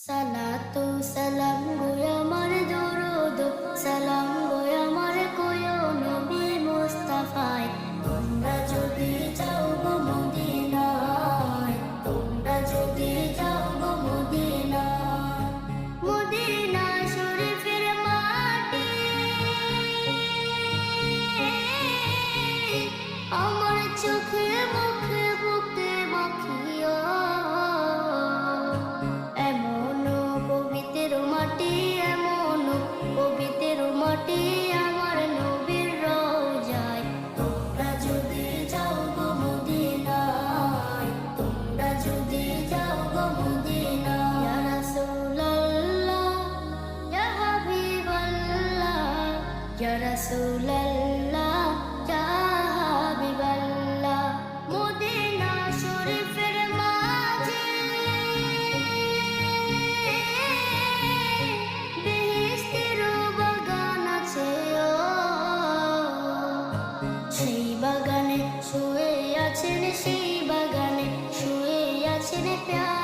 সালাতু সালাম গো আমার দরুদ সালাম গো আমার কোয় নবী মুস্তাফায়। তোমরা যদি যাও গো মদিনায়, তোমরা যদি যাও গো মদিনায়, মদিনা শরীফের মাটি আমার চোখে মুখে বুকে মাখিও। পবিত্র মাটি আমার নবীর রওজায়। তোমরা যদি যাও গো মদিনায়, তোমরা যদি যাও গো মদিনায়। ইয়া রাসূলুল্লাহ ইয়া হাবিবাল্লাহ, ইয়া রাসূলুল্লাহ ইয়া হাবিবাল্লাহ। মদিনা শরীফের মাঝে বাগানে শুয়ে আছেন, সেই বাগানে শুয়ে আছেন প্যার।